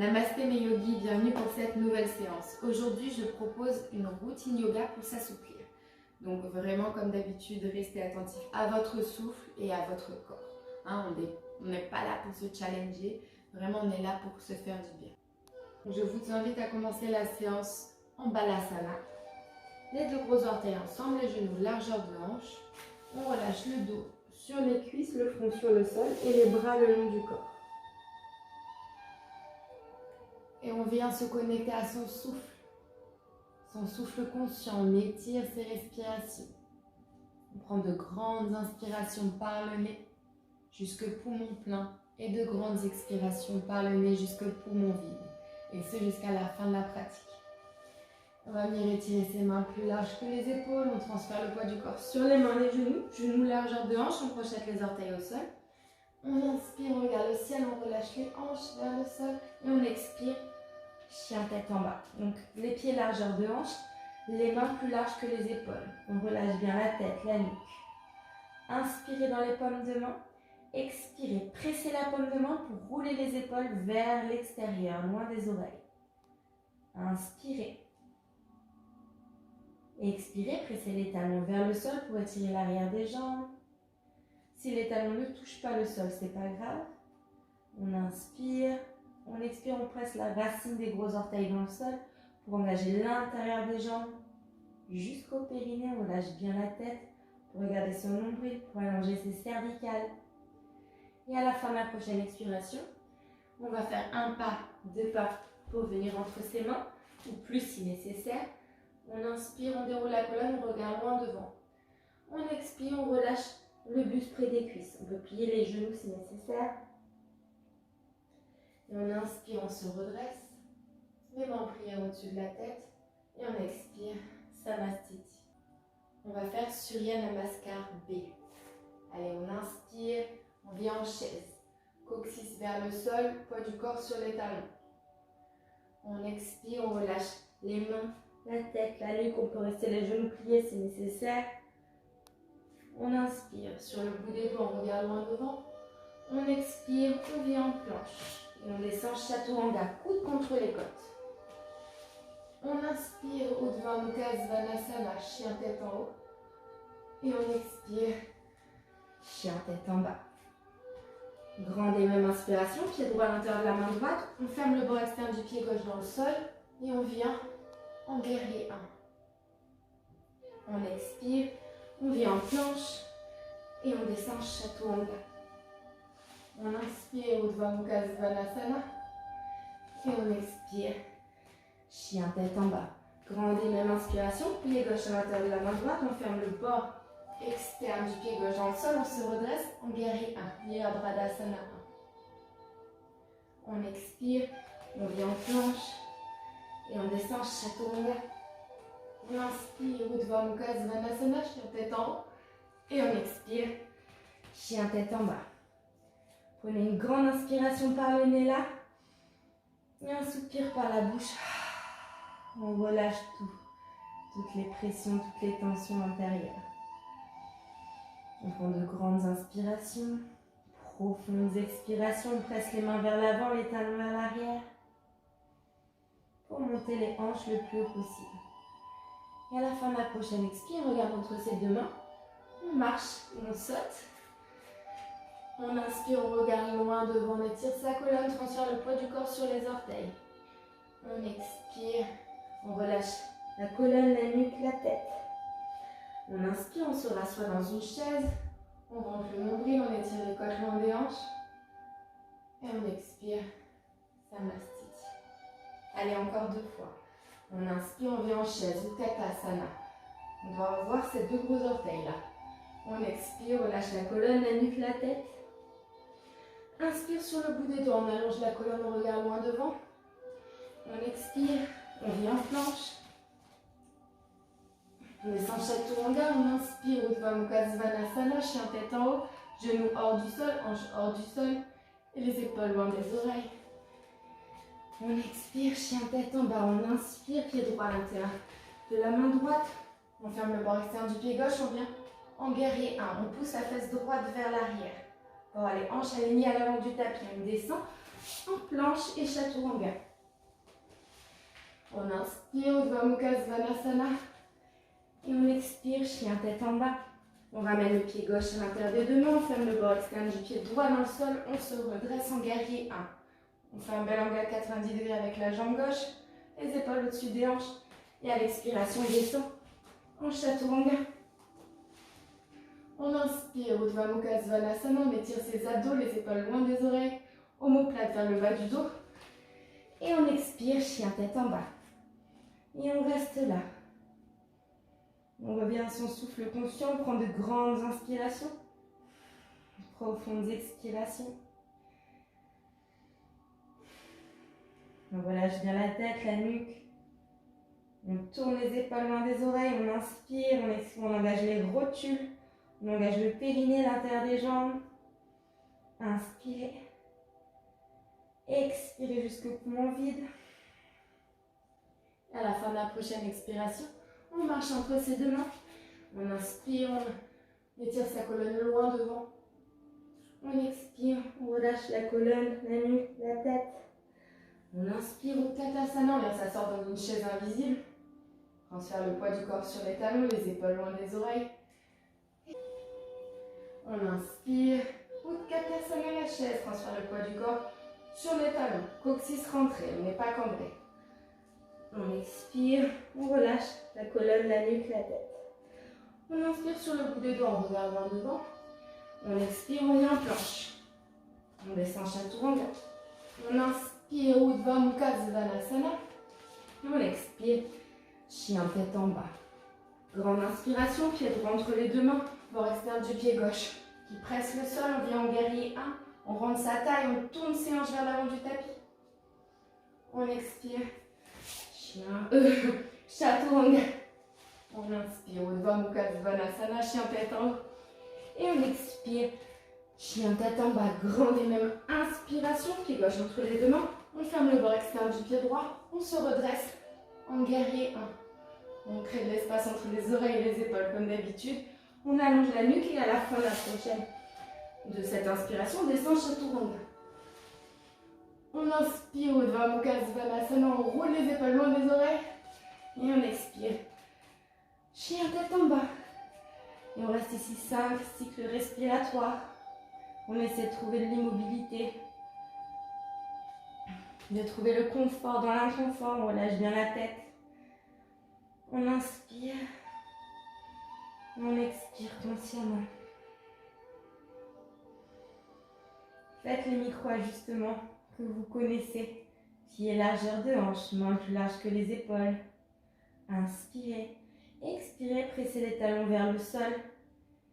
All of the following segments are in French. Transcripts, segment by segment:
Namasté mes yogis, bienvenue pour cette nouvelle séance. Aujourd'hui, je propose une routine yoga pour s'assouplir. Donc vraiment, comme d'habitude, restez attentif à votre souffle et à votre corps. On n'est pas là pour se challenger, vraiment on est là pour se faire du bien. Je vous invite à commencer la séance en balasana. Les deux gros orteils ensemble, les genoux largeur de hanche. On relâche le dos sur les cuisses, le front sur le sol et les bras le long du corps. Et on vient se connecter à son souffle conscient. On étire ses respirations. On prend de grandes inspirations par le nez jusque poumon plein et de grandes expirations par le nez jusque poumon vide. Et ce jusqu'à la fin de la pratique. On va venir étirer ses mains plus larges que les épaules. On transfère le poids du corps sur les mains, les genoux largeur de hanche. On projette les orteils au sol. On inspire, on regarde le ciel, on relâche les hanches vers le sol et on expire. Chien tête en bas. Donc les pieds largeur de hanche, les mains plus larges que les épaules. On relâche bien la tête, la nuque. Inspirez dans les paumes de main. Expirez, pressez la paume de main pour rouler les épaules vers l'extérieur, loin des oreilles. Inspirez. Expirez, pressez les talons vers le sol pour étirer l'arrière des jambes. Si les talons ne touchent pas le sol, c'est pas grave. On inspire. On expire, on presse la racine des gros orteils dans le sol pour engager l'intérieur des jambes jusqu'au périnée. On relâche bien la tête pour regarder son nombril, pour allonger ses cervicales. Et à la fin de la prochaine expiration, on va faire un pas, deux pas pour venir entre ses mains, ou plus si nécessaire. On inspire, on déroule la colonne, on regarde loin devant. On expire, on relâche le buste près des cuisses. On peut plier les genoux si nécessaire. Et on inspire, on se redresse, les mains en prière au-dessus de la tête. Et on expire, Samastiti. On va faire Surya Namaskar B. Allez, on inspire, on vient en chaise. Coccyx vers le sol, poids du corps sur les talons. On expire, on relâche les mains, la tête, la nuque. On peut rester les genoux pliés si nécessaire. On inspire, sur le bout des doigts, on regarde loin devant. On expire, on vient en planche. Et on descend chaturanga, coude contre les côtes. On inspire, Urdhva Mukha Svanasana, chien tête en haut. Et on expire, chien tête en bas. Grande et même inspiration, pied droit à l'intérieur de la main droite. On ferme le bord externe du pied gauche dans le sol. Et on vient en guerrier 1. On expire, on vient en planche. Et on descend chaturanga. On inspire, Urdhva Mukha Svanasana. Et on expire, chien tête en bas. Grande et même inspiration, pied gauche à l'intérieur de la main droite. On ferme le bord externe du pied gauche dans le sol. On se redresse en guerrier 1, Virabhadasana 1. On expire, on vient en planche. Et on descend chaturanga. On inspire, Urdhva Mukha Svanasana, chien tête en haut. Et on expire, chien tête en bas. Prenez une grande inspiration par le nez là. Et un soupir par la bouche. On relâche tout. Toutes les pressions, toutes les tensions intérieures. On prend de grandes inspirations. Profondes expirations. On presse les mains vers l'avant, les talons vers l'arrière. Pour monter les hanches le plus haut possible. Et à la fin de la prochaine expire, on regarde entre ses deux mains. On marche, on saute. On inspire, on regarde loin devant, on étire sa colonne, transfère le poids du corps sur les orteils. On expire, on relâche la colonne, la nuque, la tête. On inspire, on se rassoit dans une chaise. On rentre le nombril, on étire les côtes loin des hanches. Et on expire, Samastiti. Allez, encore deux fois. On inspire, on vient en chaise, Utkatasana. On doit revoir ces deux gros orteils là. On expire, on lâche la colonne, la nuque, la tête. Inspire sur le bout des doigts, on allonge la colonne, on regarde loin devant. On expire, on vient en planche. On descend chaturanga, on inspire, Urdhva Mukha Svanasana, chien tête en haut, genoux hors du sol, hanches hors du sol et les épaules loin des oreilles. On expire, chien tête en bas, on inspire, pied droit à l'intérieur de la main droite. On ferme le bord externe du pied gauche, on vient en guerrier 1. On pousse la fesse droite vers l'arrière. Pour aller hanche alignée à l'avant du tapis, on descend. en planche et chaturanga. On inspire, Urdhva Mukha Svanasana. Et on expire, chien tête en bas. On ramène le pied gauche à l'intérieur des deux mains. On ferme le bord externe du pied droit dans le sol. On se redresse en guerrier 1. On fait un bel angle à 90 degrés avec la jambe gauche. Les épaules au-dessus des hanches. Et à l'expiration, on descend en chaturanga. On inspire, Urdhva Mukha Svanasana. On étire ses abdos, les épaules loin des oreilles. Omoplate vers le bas du dos. Et on expire, chien tête en bas. Et on reste là. On revient à son souffle conscient, on prend de grandes inspirations, profondes expirations. On relâche bien la tête, la nuque. On tourne les épaules loin des oreilles, on inspire, on expire, on engage les rotules, on engage le périnée, l'intérieur des jambes. Inspirez. Expirez jusqu'au poumon vide. À la fin de la prochaine expiration, on marche entre ses deux mains. On inspire, on étire sa colonne loin devant. On expire, on relâche la colonne, la nuque, la tête. On inspire au Utkatasana, on vient s'asseoir dans une chaise invisible. Transfère le poids du corps sur les talons, les épaules loin des oreilles. On inspire, Utkatasana, la chaise, transfère le poids du corps sur les talons. Coccyx rentré, on n'est pas cambré. On expire, on relâche la colonne, la nuque, la tête. On inspire sur le bout des doigts en regardant devant. On expire, on vient en planche. On descend chaturanga. On inspire, Urdhva Mukha Svanasana. Et on expire, chien tête en bas. Grande inspiration, pied droit entre les deux mains, bord externe du pied gauche qui presse le sol. On vient en guerrier 1. On rentre sa taille, on tourne ses hanches vers l'avant du tapis. On expire. Chaturanga. On inspire, Urdhva Mukha Svanasana, chien tête en haut. Et on expire, chien tête en bas, grande et même inspiration, pied gauche entre les deux mains. On ferme le bord externe du pied droit, on se redresse en guerrier 1. On crée de l'espace entre les oreilles et les épaules comme d'habitude. On allonge la nuque et à la fin de la prochaine de cette inspiration, on descend chaturanga. On inspire, Urdhva Mukha Svanasana, on roule les épaules loin des oreilles. Et on expire. Chien tête en bas. Et on reste ici 5 cycles respiratoires. On essaie de trouver de l'immobilité. De trouver le confort dans l'inconfort. On relâche bien la tête. On inspire. On expire consciemment. Faites les micro-ajustements que vous connaissez. Pied largeur de hanche, main plus large que les épaules. Inspirez. Expirez, pressez les talons vers le sol.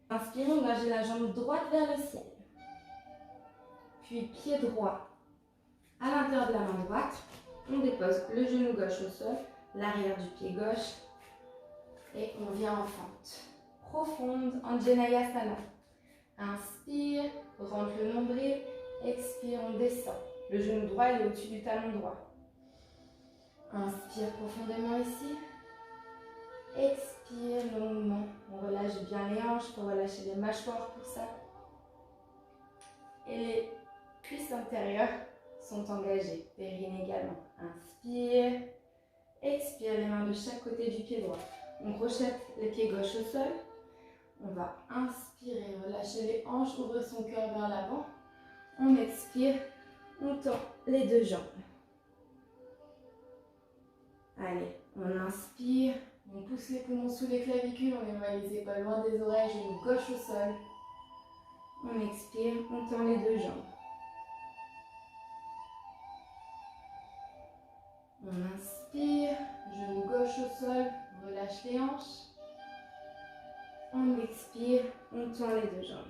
Inspirez, engagez la jambe droite vers le ciel. Puis pied droit à l'intérieur de la main droite. On dépose le genou gauche au sol, l'arrière du pied gauche. Et on vient en fente profonde, Anjaneyasana. Inspire, rentre le nombril. Expire, on descend. Le genou droit est au-dessus du talon droit. Inspire profondément ici. Expire longuement. On relâche bien les hanches pour relâcher les mâchoires pour ça. Et les cuisses intérieures sont engagées. Périnée également. Inspire. Expire les mains de chaque côté du pied droit. On crochette les pieds gauche au sol. On va inspirer, relâcher les hanches, ouvrir son cœur vers l'avant. On expire, on tend les deux jambes. Allez, on inspire, on pousse les poumons sous les clavicules, on éloigne les épaules loin des oreilles, genou gauche au sol. On expire, on tend les deux jambes. On inspire, genou gauche au sol, on relâche les hanches. On expire, on tend les deux jambes.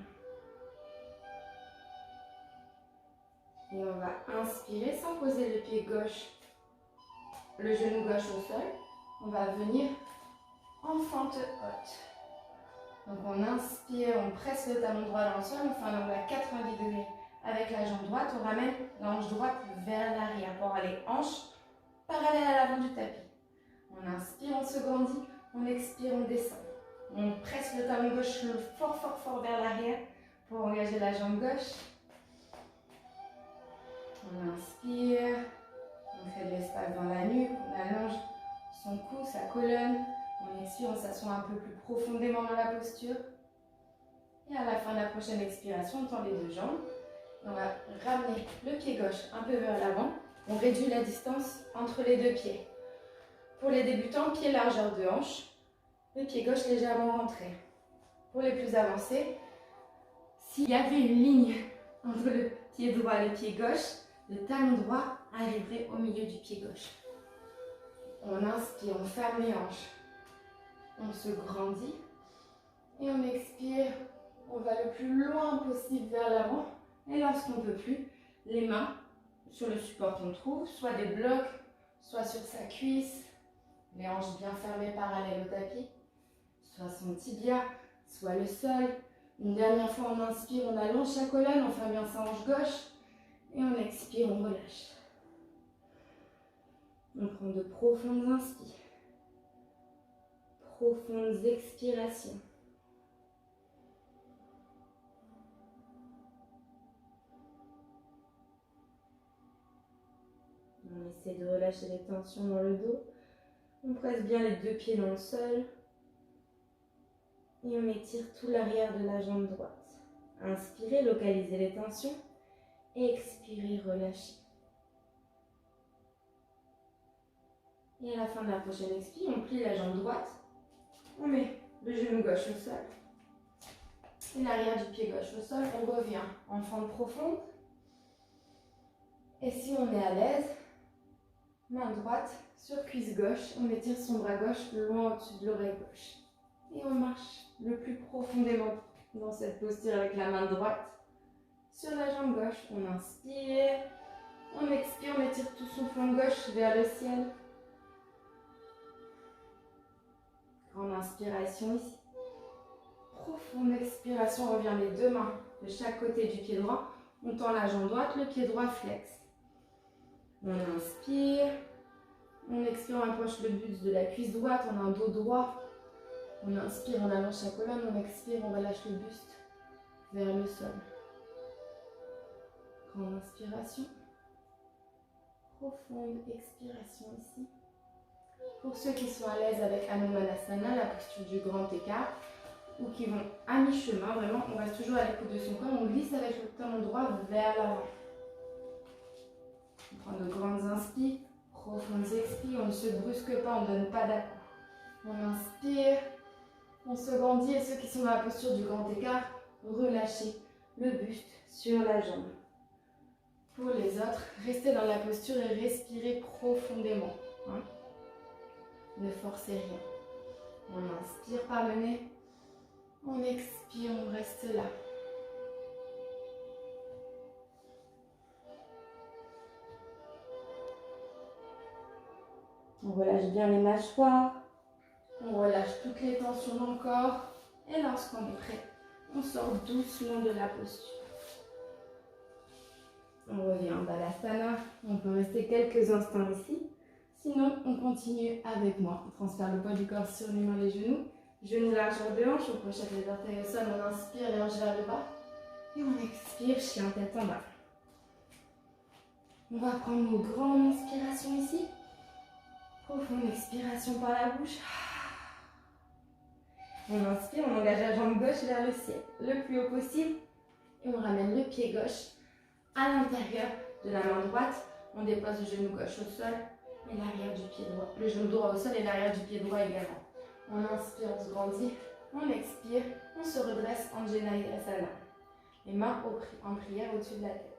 Et on va inspirer sans poser le pied gauche, le genou gauche au sol. On va venir en fente haute. Donc on inspire, on presse le talon droit dans le sol, on fait un angle à 90 degrés avec la jambe droite. On ramène la hanche droite vers l'arrière pour aller hanche parallèle à l'avant du tapis. On inspire, on se grandit, on expire, on descend. On presse le talon gauche fort, fort, fort vers l'arrière pour engager la jambe gauche. On inspire, on fait de l'espace dans la nuque, on allonge son cou, sa colonne. On expire, on s'assoit un peu plus profondément dans la posture. Et à la fin de la prochaine expiration, on tend les deux jambes. On va ramener le pied gauche un peu vers l'avant. On réduit la distance entre les deux pieds. Pour les débutants, pied largeur de hanche, le pied gauche légèrement rentré. Pour les plus avancés, s'il y avait une ligne entre le pied droit et le pied gauche, le talon droit arriverait au milieu du pied gauche. On inspire, on ferme les hanches. On se grandit. Et on expire, on va le plus loin possible vers l'avant. Et lorsqu'on ne peut plus, les mains sur le support qu'on trouve, soit des blocs, soit sur sa cuisse, les hanches bien fermées parallèles au tapis, soit son tibia, soit le sol. Une dernière fois, on inspire, on allonge sa colonne, on ferme bien sa hanche gauche. Et on expire, on relâche. On prend de profondes inspires, profondes expirations. On essaie de relâcher les tensions dans le dos. On presse bien les deux pieds dans le sol. Et on étire tout l'arrière de la jambe droite. Inspirez, localisez les tensions. Expirez, relâchez. Et à la fin de la prochaine expire, on plie la jambe droite. On met le genou gauche au sol. Et l'arrière du pied gauche au sol. On revient en fente profonde. Et si on est à l'aise, main droite sur cuisse gauche. On étire son bras gauche loin au-dessus de l'oreille gauche. Et on marche le plus profondément dans cette posture avec la main droite sur la jambe gauche. On inspire, on expire, on étire tout son flanc gauche vers le ciel. Grande inspiration ici. Profonde expiration, on revient les deux mains de chaque côté du pied droit. On tend la jambe droite, le pied droit flex. On inspire, on expire, on approche le buste de la cuisse droite, on a un dos droit. On inspire, on allonge sa colonne, on expire, on relâche le buste vers le sol. Grande inspiration. Profonde expiration ici. Pour ceux qui sont à l'aise avec Anumanasana, la posture du grand écart, ou qui vont à mi-chemin, vraiment, on reste toujours à l'écoute de son corps, on glisse avec le talon droit vers l'avant. On prend de grandes inspires, profondes expires, on ne se brusque pas, on ne donne pas d'accord. On inspire, on se grandit et ceux qui sont dans la posture du grand écart, relâchez le buste sur la jambe. Pour les autres, restez dans la posture et respirez profondément. Ne forcez rien. On inspire par le nez, on expire, on reste là. On relâche bien les mâchoires, on relâche toutes les tensions dans le corps et lorsqu'on est prêt, on sort doucement de la posture. On revient en Balasana, on peut rester quelques instants ici. Sinon, on continue avec moi. On transfère le poids du corps sur les mains, les genoux. Genoux largeur de hanche, on projette les orteils au sol, on inspire les hanches vers le bas. Et on expire, chien tête en bas. On va prendre une grande inspiration ici. Profonde expiration par la bouche. On inspire, on engage la jambe gauche vers le ciel, le plus haut possible. Et on ramène le pied gauche à l'intérieur de la main droite. On dépose le genou gauche au sol et l'arrière du pied droit. Le genou droit au sol et l'arrière du pied droit également. On inspire, on se grandit. On expire, on se redresse en Anjaneyasana. Les mains en prière au-dessus de la tête.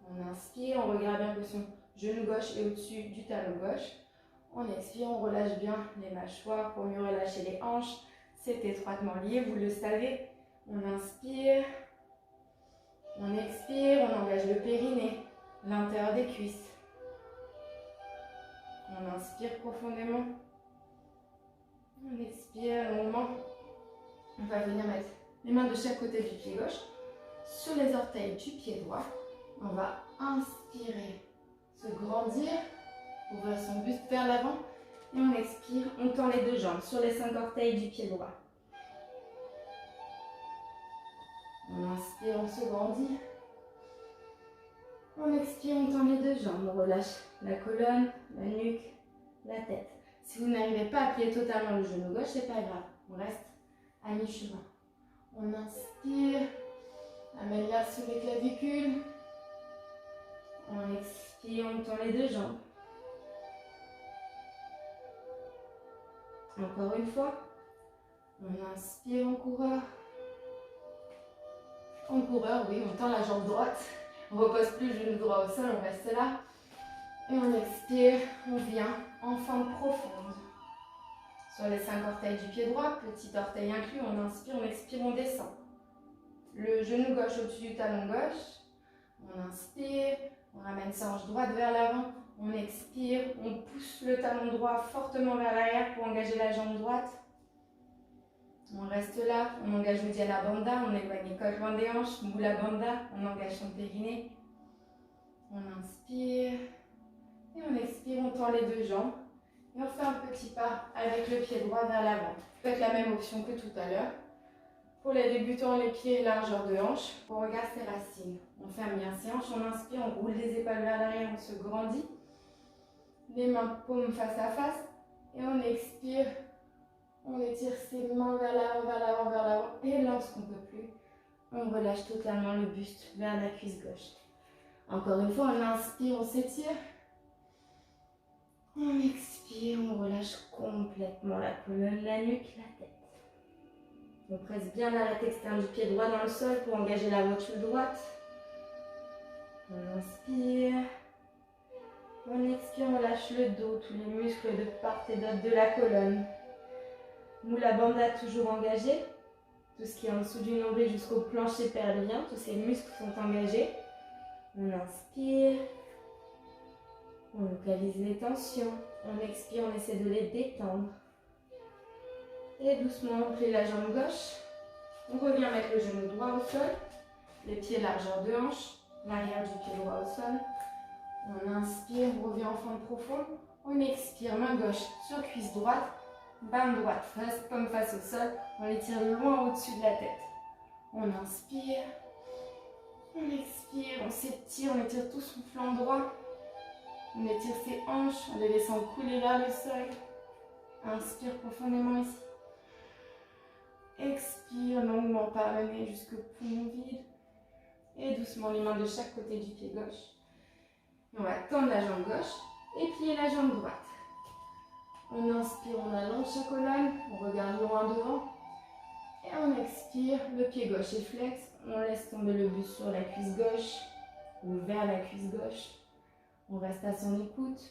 On inspire, on regarde bien que son genou gauche est au-dessus du talon gauche. On expire, on relâche bien les mâchoires pour mieux relâcher les hanches. C'est étroitement lié, vous le savez. On inspire, on expire, on engage le périnée, l'intérieur des cuisses. On inspire profondément. On expire longuement. On va venir mettre les mains de chaque côté du pied gauche sur les orteils du pied droit. On va inspirer, se grandir, ouvrir son buste vers l'avant. Et on expire, on tend les deux jambes sur les 5 orteils du pied droit. On inspire, on se grandit. On expire, on tend les deux jambes. On relâche la colonne, la nuque, la tête. Si vous n'arrivez pas à plier totalement le genou gauche, c'est pas grave. On reste à mi-chemin. On inspire. Amène l'air sous les clavicules. On expire, on tend les deux jambes. Encore une fois. On inspire en coureur. En coureur, oui, on tend la jambe droite. On ne repose plus le genou droit au sol, on reste là. Et on expire, on vient en fente profonde. Sur les 5 orteils du pied droit, petit orteil inclus, on inspire, on expire, on descend. Le genou gauche au-dessus du talon gauche. On inspire, on ramène sa hanche droite vers l'avant. On expire, on pousse le talon droit fortement vers l'arrière pour engager la jambe droite. On reste là, on engage le Uddiyana Bandha, on éloigne les côtes loin des hanches, Mula Bandha, on engage son périnée. On inspire et on expire, on tend les deux jambes. Et on fait un petit pas avec le pied droit vers l'avant. Faites la même option que tout à l'heure. Pour les débutants, les pieds largeur de hanche. On regarde ses racines. On ferme bien ses hanches, on inspire, on roule les épaules vers l'arrière, on se grandit. Les mains paumes face à face. Et on expire. On étire ses mains vers l'avant, vers l'avant, vers l'avant. Et lorsqu'on ne peut plus, on relâche totalement le buste vers la cuisse gauche. Encore une fois, on inspire, on s'étire. On expire, on relâche complètement la colonne, la nuque, la tête. On presse bien l'arête externe du pied droit dans le sol pour engager la rotule droite. On inspire. On expire, on lâche le dos, tous les muscles de part et d'autre de la colonne. Mula Bandha toujours engagé. Tout ce qui est en dessous du nombril jusqu'au plancher pelvien, tous ces muscles sont engagés. On inspire. On localise les tensions. On expire, on essaie de les détendre. Et doucement, on plie la jambe gauche. On revient mettre le genou droit au sol. Les pieds largeur de hanche. L'arrière du pied droit au sol. On inspire, on revient en fente profonde. On expire, main gauche sur cuisse droite. Main droite, reste comme face au sol. On les tire loin au-dessus de la tête. On inspire. On expire, on s'étire, on étire tout son flanc droit. On étire ses hanches en les laissant couler vers le sol. Inspire profondément ici. Expire longuement par le nez jusqu'au poumon vide. Et doucement les mains de chaque côté du pied gauche. Et on va tendre la jambe gauche et plier la jambe droite. On inspire, on allonge sa colonne, on regarde loin devant. Et on expire, le pied gauche est flex. On laisse tomber le buste sur la cuisse gauche ou vers la cuisse gauche. On reste à son écoute.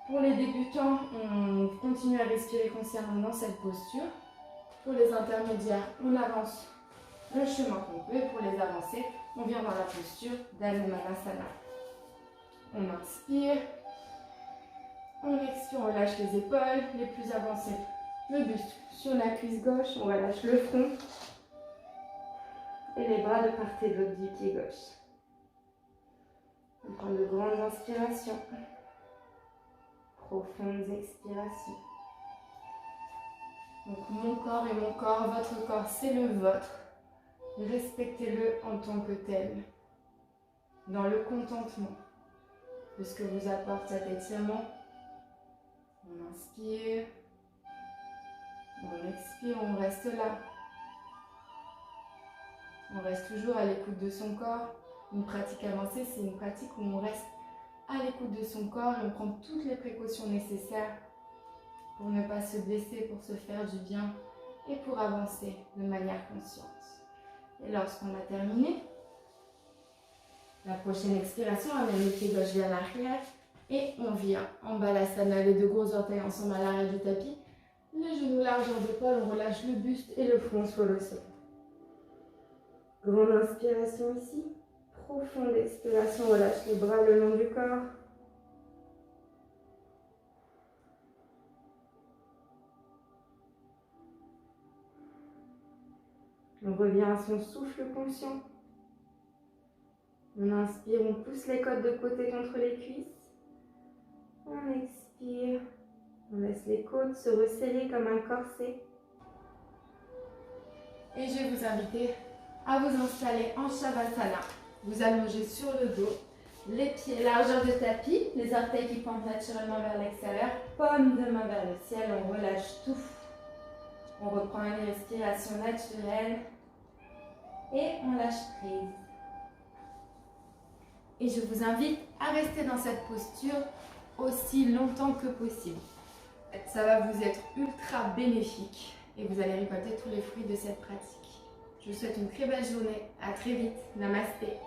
Pour les débutants, on continue à respirer consciemment dans cette posture. Pour les intermédiaires, on avance le chemin qu'on peut. Et pour les avancés, on vient dans la posture d'Adho Manasana. On inspire. On expire, on relâche les épaules les plus avancées. Le buste sur la cuisse gauche, on relâche le front. Et les bras de part et d'autre du pied gauche. On prend de grandes inspirations. Profondes expirations. Donc mon corps est mon corps, votre corps c'est le vôtre. Respectez-le en tant que tel. Dans le contentement de ce que vous apporte cet étirement. On inspire. On expire, on reste là. On reste toujours à l'écoute de son corps. Une pratique avancée, c'est une pratique où on reste à l'écoute de son corps et on prend toutes les précautions nécessaires pour ne pas se blesser, pour se faire du bien et pour avancer de manière consciente. Et lorsqu'on a terminé, la prochaine expiration amène le pied gauche vers l'arrière et on vient en balasana, les deux gros orteils ensemble à l'arrière du tapis. Les genoux largeur d'épaule, on relâche le buste et le front sur le sol. Grande inspiration ici. Profonde expiration, on relâche les bras le long du corps. On revient à son souffle conscient. On inspire, on pousse les côtes de côté contre les cuisses. On expire. On laisse les côtes se resserrer comme un corset. Et je vais vous inviter à vous installer en Shavasana. Vous allongez sur le dos, Les pieds, largeur de tapis, les orteils qui pointent naturellement vers l'extérieur, paume de main vers le ciel, on relâche tout. On reprend une respiration naturelle et on lâche prise. Et je vous invite à rester dans cette posture aussi longtemps que possible. Ça va vous être ultra bénéfique et vous allez récolter tous les fruits de cette pratique. Je vous souhaite une très belle journée. À très vite. Namasté.